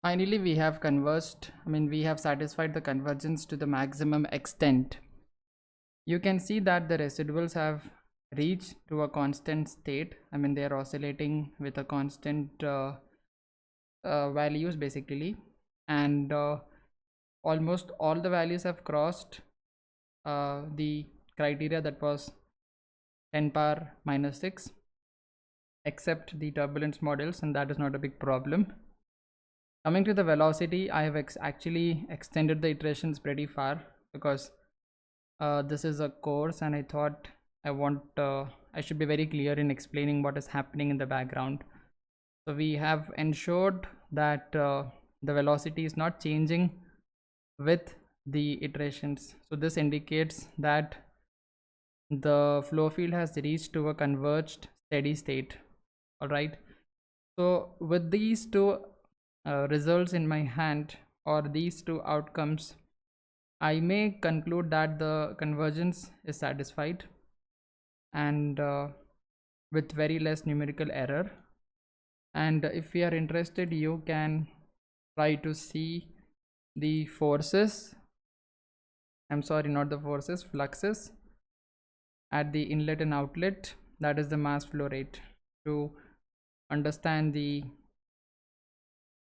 Finally, we have converged, we have satisfied the convergence to the maximum extent. You can see that the residuals have reached to a constant state. They are oscillating with a constant values basically, and almost all the values have crossed the criteria, that was 10 power minus 6, except the turbulence models, and that is not a big problem. Coming to the velocity, I have actually extended the iterations pretty far, because this is a course and I thought I should be very clear in explaining what is happening in the background. So we have ensured that the velocity is not changing with the iterations. So this indicates that the flow field has reached to a converged steady state. All right, so with these two results in my hand, or these two outcomes, I may conclude that the convergence is satisfied, and with very less numerical error. And if you are interested, you can try to see the forces, not the forces, fluxes at the inlet and outlet, that is the mass flow rate, to understand the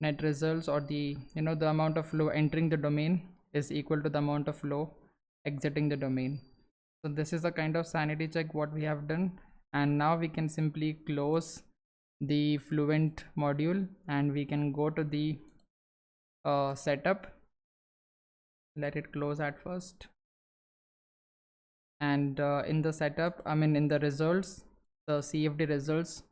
net results, or the the amount of flow entering the domain is equal to the amount of flow exiting the domain. So this is a kind of sanity check what we have done, and now we can simply close the Fluent module and we can go to the setup. Let it close at first, and in the setup, in the results, the CFD results,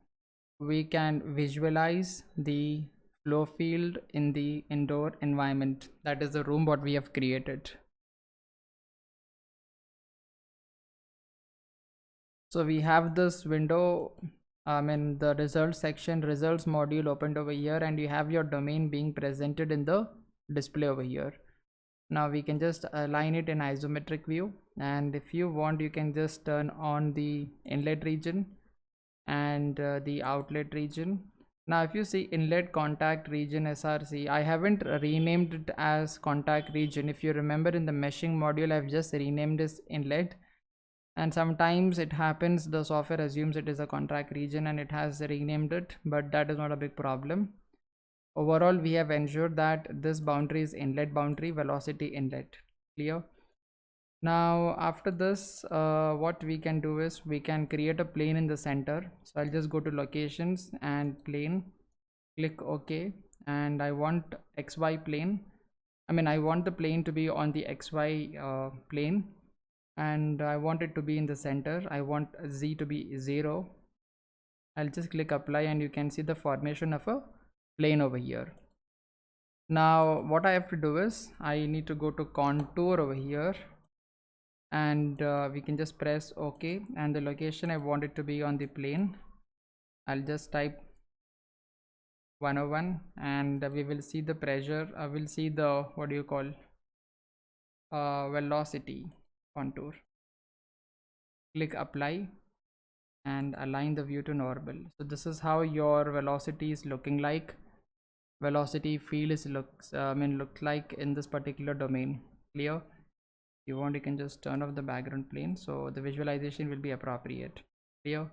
we can visualize the flow field in the indoor environment, that is the room what we have created. So we have this window, the results section, results module opened over here, and you have your domain being presented in the display over here. Now we can just align it in isometric view, and if you want, you can just turn on the inlet region and the outlet region. Now if you see inlet contact region SRC, I haven't renamed it as contact region. If you remember, in the meshing module, I've just renamed this inlet, and sometimes it happens the software assumes it is a contact region and it has renamed it, but that is not a big problem. Overall, we have ensured that this boundary is inlet boundary, velocity inlet. Clear? Now after this, what we can do is we can create a plane in the center. So I'll just go to locations and plane, click OK, and I want XY plane. I want the plane to be on the XY plane, and I want it to be in the center. I want Z to be 0. I'll just click apply, and you can see the formation of a plane over here. Now what I have to do is I need to go to contour over here, and we can just press OK, and the location I want it to be on the plane. I'll just type 101, and we will see the pressure. I will see the velocity contour. Click apply and align the view to normal. So this is how your velocity is looking like. Velocity field is looks like in this particular domain. Clear? If you want, you can just turn off the background plane, so the visualization will be appropriate. Clear?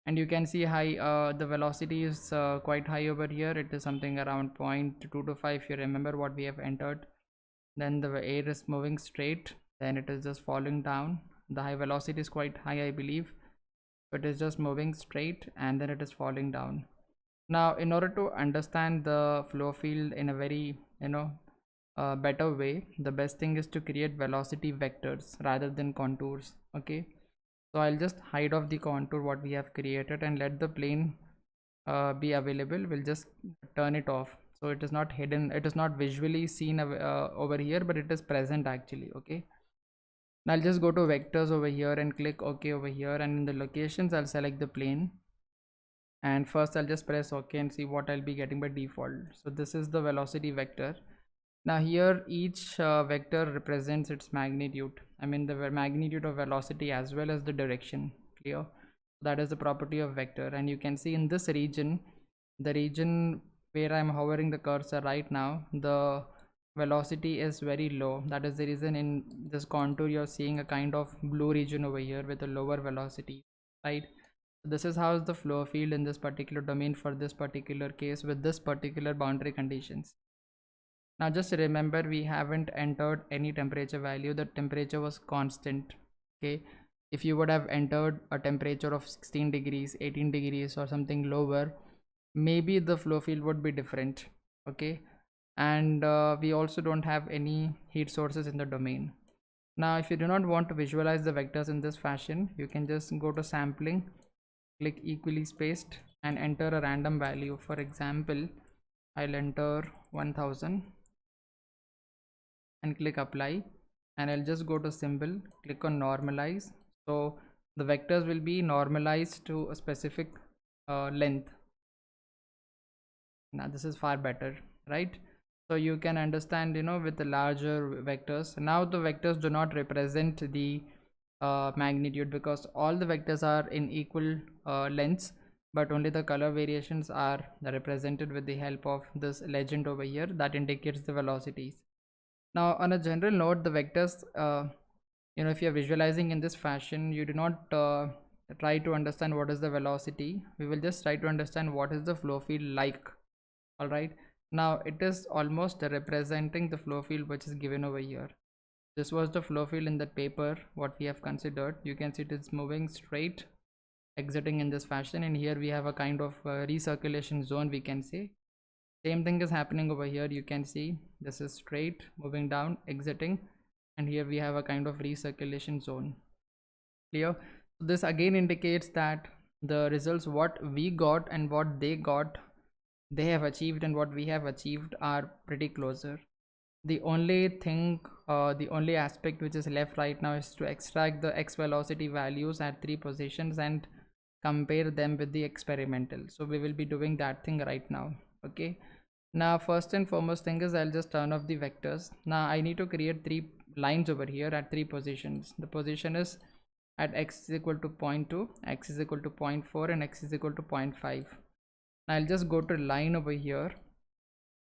And you can see high the velocity is quite high over here. It is something around 0.225, if you remember what we have entered. Then the air is moving straight, then it is just falling down. The high velocity is quite high, I believe. It is just moving straight and then it is falling down. Now in order to understand the flow field in a very better way, the best thing is to create velocity vectors rather than contours. Okay, so I'll just hide off the contour what we have created and let the plane be available. We'll just turn it off, so it is not hidden, it is not visually seen over here, but it is present actually. Okay, now I'll just go to vectors over here and click OK over here, and in the locations I'll select the plane, and first I'll just press OK and see what I'll be getting by default. So this is the velocity vector. Now here each vector represents its magnitude, the magnitude of velocity as well as the direction. Clear? That is the property of vector, and you can see in this region, the region where I'm hovering the cursor right now, the velocity is very low. That is the reason in this contour you're seeing a kind of blue region over here with a lower velocity, right? This is how is the flow field in this particular domain for this particular case with this particular boundary conditions. Now just remember, we haven't entered any temperature value. The temperature was constant. Okay, if you would have entered a temperature of 16 degrees, 18 degrees or something lower, maybe the flow field would be different. Okay, and we also don't have any heat sources in the domain. Now if you do not want to visualize the vectors in this fashion, you can just go to sampling, click equally spaced and enter a random value. For example, I'll enter 1000 and click apply, and I'll just go to symbol, click on normalize. So the vectors will be normalized to a specific length. Now this is far better, right? So you can understand, with the larger vectors. Now the vectors do not represent the magnitude, because all the vectors are in equal lengths, but only the color variations are represented with the help of this legend over here that indicates the velocities. Now on a general note, the vectors, if you're visualizing in this fashion, you do not try to understand what is the velocity. We will just try to understand what is the flow field like. All right, now it is almost representing the flow field which is given over here. This was the flow field in that paper what we have considered. You can see it is moving straight, exiting in this fashion, and here we have a kind of recirculation zone, we can say. Same thing is happening over here. You can see this is straight, moving down, exiting, and here we have a kind of recirculation zone. Clear? So this again indicates that the results what we got and what they have achieved and what we have achieved are pretty closer. The only thing, the only aspect which is left right now is to extract the x velocity values at 3 positions and compare them with the experimental. So we will be doing that thing right now. Okay, now first and foremost thing is I'll just turn off the vectors. Now I need to create 3 lines over here at 3 positions. The position is at x is equal to 0.2, x is equal to 0.4 and x is equal to 0.5. I'll just go to line over here,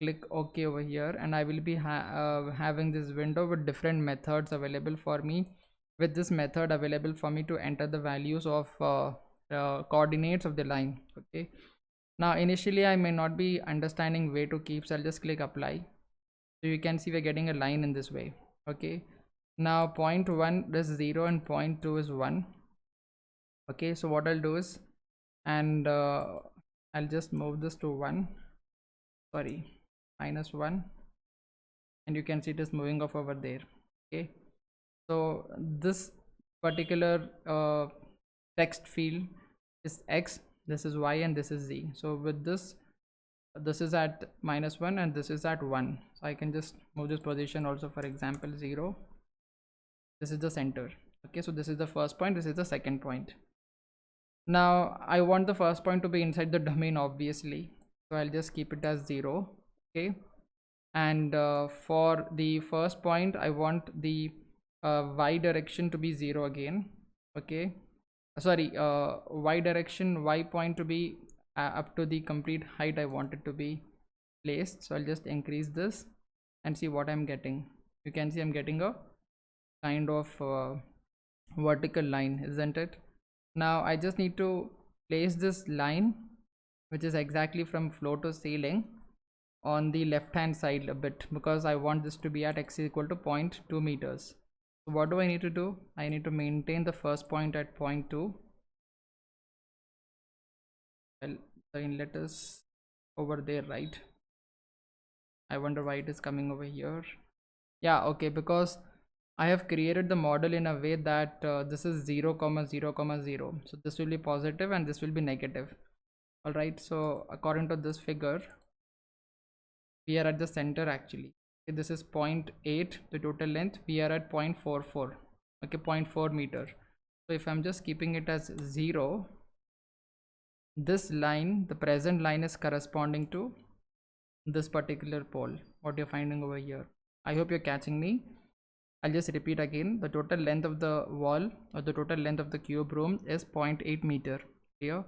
click OK over here, and I will be having this window with different methods available for me. With this method available for me to enter the values of coordinates of the line. Okay, now initially I may not be understanding where to keep, so I'll just click apply. So you can see we're getting a line in this way. Okay, now 0.1 is 0 and 0.2 is 1. Okay, so what I'll do is, and I'll just move this to 1, sorry, -1, and you can see it is moving off over there. Okay, so this particular text field is x, this is y, and this is z. So with this is at -1 and this is at 1, so I can just move this position also. For example, 0, this is the center. Okay, so this is the first point, this is the second point. Now I want the first point to be inside the domain, obviously, so I'll just keep it as 0. Okay, and for the first point I want the y direction to be 0 again. Okay, sorry, y direction, y point to be up to the complete height I want it to be placed. So I'll just increase this and see what I'm getting. You can see I'm getting a kind of vertical line, isn't it? Now I just need to place this line, which is exactly from floor to ceiling, on the left hand side a bit, because I want this to be at x is equal to 0.2 meters. So what do I need to do? I need to maintain the first point at 0.2. Well, the inlet is over there, right? I wonder why it is coming over here. Yeah, okay, because I have created the model in a way that this is 0, 0, 0. So this will be positive and this will be negative. All right, so according to this figure, we are at the center actually. Okay, this is 0.8, the total length. We are at 0.44. Okay, 0.4 meter. So if I'm just keeping it as 0, this line, the present line, is corresponding to this particular pole, what you're finding over here. I hope you're catching me. I'll just repeat again. The total length of the wall, or the total length of the cube room, is 0.8 meter here.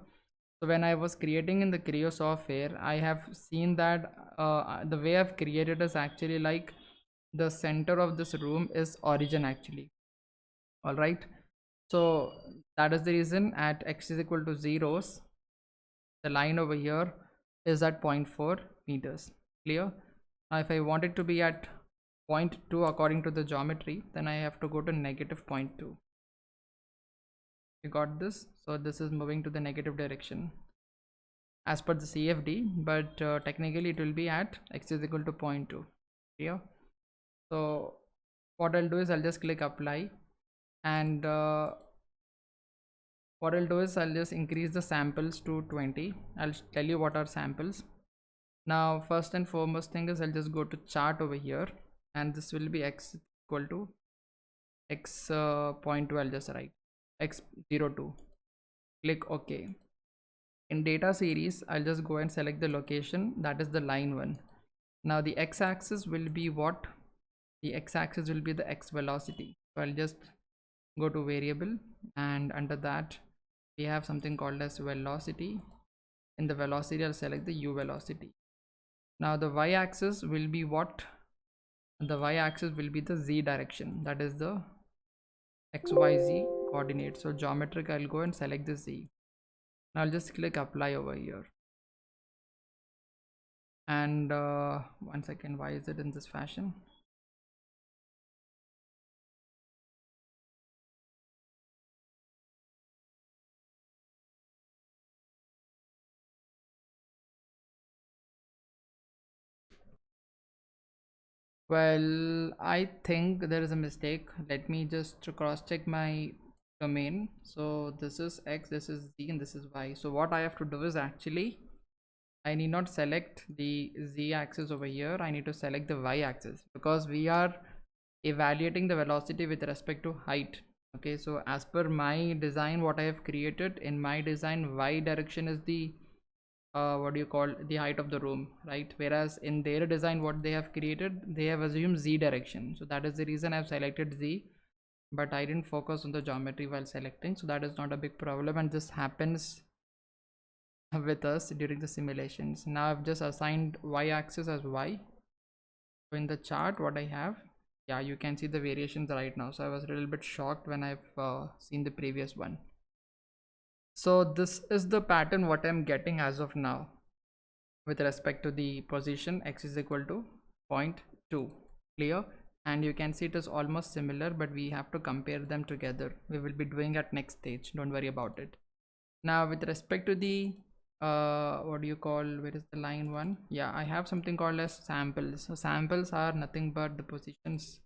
So when I was creating in the Creo software, I have seen that the way I've created is actually like the center of this room is origin actually. All right. So that is the reason at x is equal to zeros, the line over here is at 0.4 meters. Clear? Now if I want it to be at 0.2 according to the geometry, then I have to go to negative 0.2. You got this? So this is moving to the negative direction as per the CFD, but technically it will be at x is equal to 0.2. Clear? So what I'll do is I'll just click apply, and what I'll do is I'll just increase the samples to 20. I'll tell you what are samples. Now first and foremost thing is I'll just go to chart over here, and this will be x equal to x 0.2. I'll just write x02. Click OK. In data series, I'll just go and select the location, that is the line 1. Now the x-axis will be what? The x-axis will be the x velocity. So I'll just go to variable, and under that we have something called as velocity. In the velocity, I'll select the u velocity. Now the y-axis will be what? The y-axis will be the z direction, that is the xyz coordinate. So geometric, I'll go and select the z. Now I'll just click apply over here, and 1 second, why is it in this fashion? Well, I think there is a mistake. Let me just cross check my domain. So this is x, this is z, and this is y. So what I have to do is actually I need not select the z axis over here. I need to select the y axis, because we are evaluating the velocity with respect to height. Okay, so as per my design, what I have created in my design, y direction is the what do you call, the height of the room, right? Whereas in their design, what they have created, they have assumed z direction. So that is the reason I've selected z, but I didn't focus on the geometry while selecting. So that is not a big problem, and this happens with us during the simulations. Now I've just assigned y-axis as y. So in the chart, what I have, yeah, you can see the variations right now. So I was a little bit shocked when I've seen the previous one. So this is the pattern what I'm getting as of now with respect to the position x is equal to 0.2. Clear? And you can see it is almost similar, but we have to compare them together. We will be doing at next stage, don't worry about it. Now with respect to the what do you call, where is the line 1? Yeah, I have something called as samples. So samples are nothing but the positions.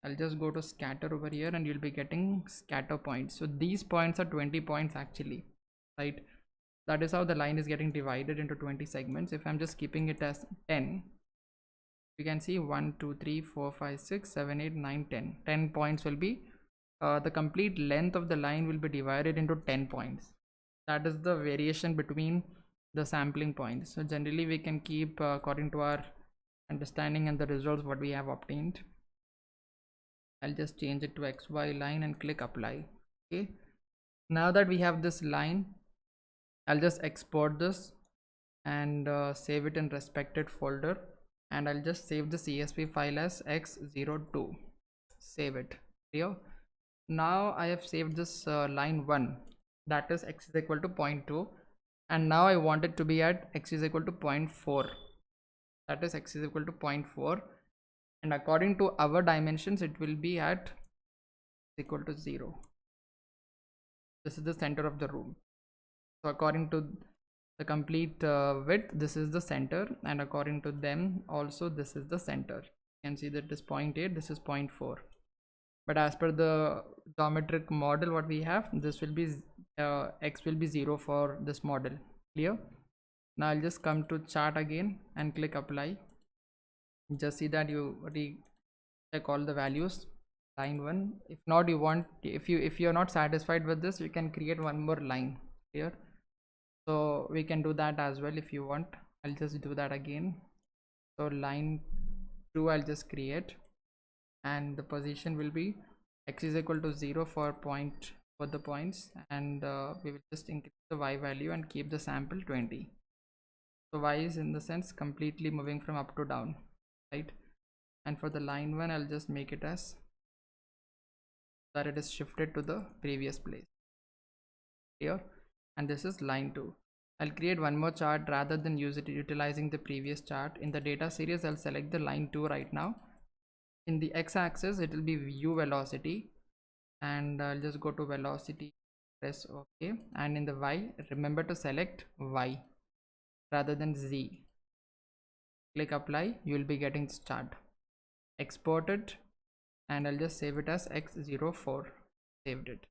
I'll just go to scatter over here, and you'll be getting scatter points. So these points are 20 points actually, right? That is how the line is getting divided into 20 segments. If I'm just keeping it as 10, you can see 1 2 3 4 5 6 7 8 9 10. 10 points will be the complete length of the line will be divided into 10 points. That is the variation between the sampling points. So generally we can keep according to our understanding and the results what we have obtained. I'll just change it to XY line and click apply. Okay, now that we have this line, I'll just export this and save it in respected folder, and I'll just save the CSV file as x02. Save it here. Now I have saved this line 1, that is x is equal to 0.2, and now I want it to be at x is equal to 0.4, that is x is equal to 0.4, and according to our dimensions it will be at equal to 0. This is the center of the room. So according to the complete width, this is the center, and according to them also this is the center. You can see that this 0.8, this is 0.4, but as per the geometric model what we have, this will be x will be 0 for this model. Clear? Now I'll just come to chart again and click apply. Just see that you check all the values, line 1. If not, you want, if you're not satisfied with this, you can create one more line here. So we can do that as well if you want. I'll just do that again. So line 2 I'll just create, and the position will be x is equal to 0 for for the points, and we will just increase the y value and keep the sample 20. So y is in the sense completely moving from up to down, right? And for the line 1, I'll just make it as that it is shifted to the previous place here, and this is line 2. I'll create one more chart rather than utilizing the previous chart. In the data series, I'll select the line 2 right now. In the x-axis, it will be u velocity, and I'll just go to velocity, press OK, and in the y, remember to select y rather than z. Click apply, you will be getting this chart. Export it, and I'll just save it as x04. Saved it.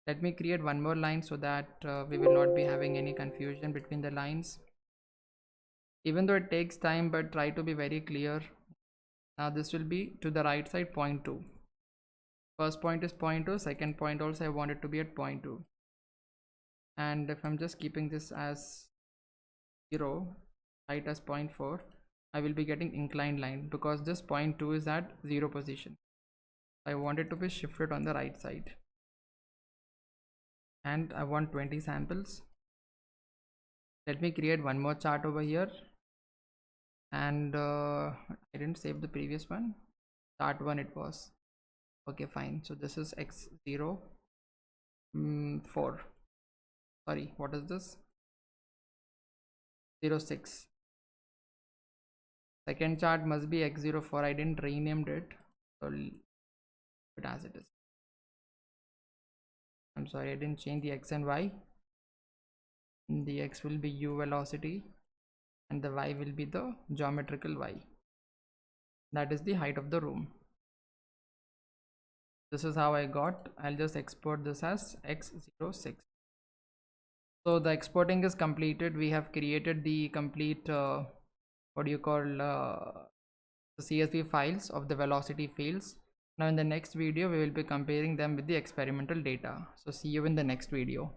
Let me create one more line so that we will not be having any confusion between the lines, even though it takes time, but try to be very clear. Now this will be to the right side, point 2. First point is point 2, second point also I want it to be at point 2. And if I'm just keeping this as 0, height as 0.4, I will be getting inclined line because this point 2 is at 0 position. I want it to be shifted on the right side, and I want 20 samples. Let me create one more chart over here, and I didn't save the previous one. Chart 1 it was. Okay, fine. So this is x0 4. Sorry, what is this? 06. Second chart must be x04. I didn't renamed it, so leave it as it is. I'm sorry, I didn't change the x and y. The x will be u velocity, and the y will be the geometrical y. That is the height of the room. This is how I got. I'll just export this as x06. So the exporting is completed. We have created the complete what do you call the CSV files of the velocity fields. Now in the next video we will be comparing them with the experimental data. So see you in the next video.